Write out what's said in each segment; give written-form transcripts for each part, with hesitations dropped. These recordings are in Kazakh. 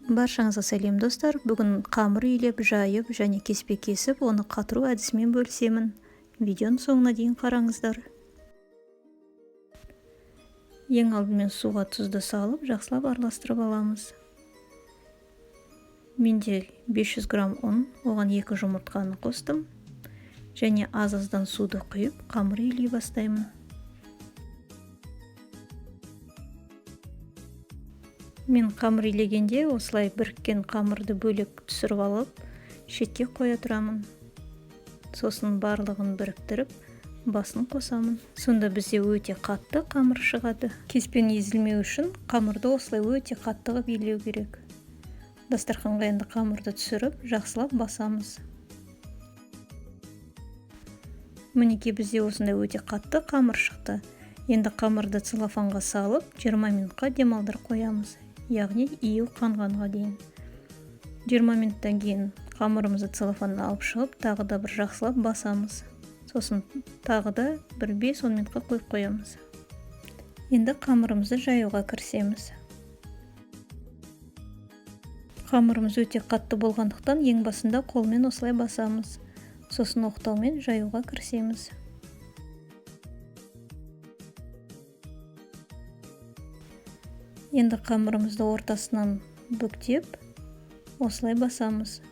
Баршаңызға сәлем достар. Бүгін қамыр үйлеп, жайып және кеспе кесіп, оны қатыру әдісімен бөлісемін. Видеоның соңына дейін қараңыздар. Ең алдымен суға тұзды салып, жақсылап араластырып аламыз. Менде 500 грамм ұн, оған 2 жұмыртқаны қостым. Және аз-аздан суды құйып, қамыр үйлей бастаймын. Мен қамыр илегенде осылай біріккен қамырды бөлек түсіріп алып, шетке қоя тұрамын. Сосын барлығын біріктіріп, басын қосамын. Сонда бізде өте қатты қамыр шығады. Кеспені езілмеу үшін қамырды осылай өте қатты қылып илеу керек. Дастарханға енді қамырды түсіріп, жақсылап басамыз. Мінекей бізде осындай өте қатты қамыр шықты. Енді қамырды целлофанға салып, 20 минутқа демалдырып қоямыз. Яғни иіу қанғанға дейін. 20 минуттан кейін қамырымызды целлофаннан алып шығып, тағы да бір жақсылап басамыз. Сосын тағы да бір 5-10 минутқа қойып қоямыз. Енді қамырымызды жаюға кірісеміз. Қамырымыз өте қатты болғандықтан ең басында қолмен осылай басамыз. Сосын оқтаумен жаюға кірісеміз. Енді қамырымызды ортасынан бүктеп, осылай басамыз.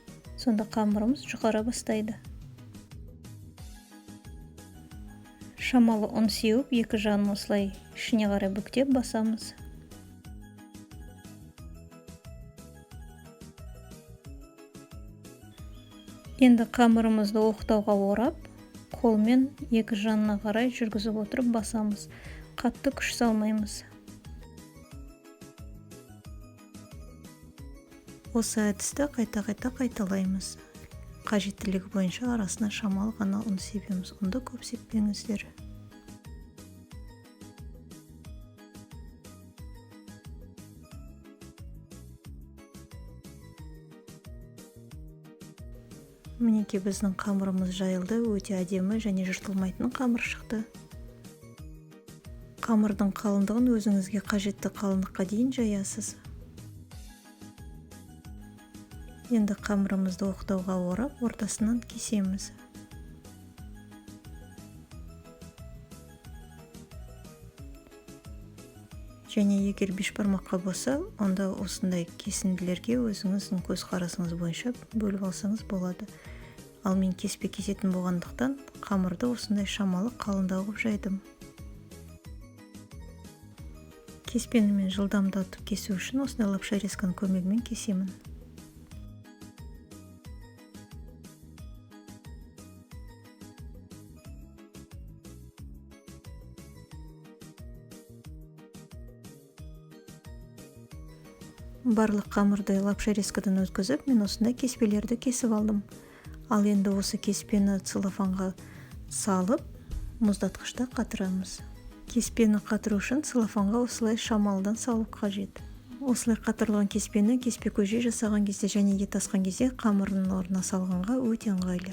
Сонда қамырымыз жұқара бастайды. Шамалы ұн сеуіп, екі жағын осылай ішіне қарай бүктеп басамыз. Енді қамырымызды оқтауға орап, қолмен екі жағына қарай жүргізіп отырып басамыз. Қатты күш салмаймыз. Осы әдісті қайта-қайта қайталаймыз. Қажеттілігі бойынша арасына шамалы ғана ұн себеміз. Ұнды көп сеппеңіздер. Мінекей біздің қамырымыз жайылды, өте әдемі және жыртылмайтын қамыр шықты. Қамырдың қалыңдығын өзіңізге қажетті қалыңдыққа дейін жаясыз. Енді қамырымызды оқтауға орап, ортасынан кесеміз. Және егер бешбармаққа болса, онда осындай кесінділерге өзіңіздің көзқарасыңыз бойынша бөліп алсаңыз болады. Ал мен кеспе кесетін болғандықтан, қамырды осындай шамалы қалыңдау қылып жайдым. Кеспені мен жылдамдатып кесу үшін осындай лапша резканың көмегімен кесемін. Барлық қамырды лапша резкадан өткізіп, мен осындай кеспелерді кесіп алдым. Ал енді осы кеспені целлофанға салып, мұздатқышта қатырамыз. Кеспені қатыру үшін целлофанға осылай шамалыдан салу қажет. Осылай қатырылған кеспені кеспе көже жасаған кезде және ет асқан кезде қамырының орнына салғанға өте ыңғайлы.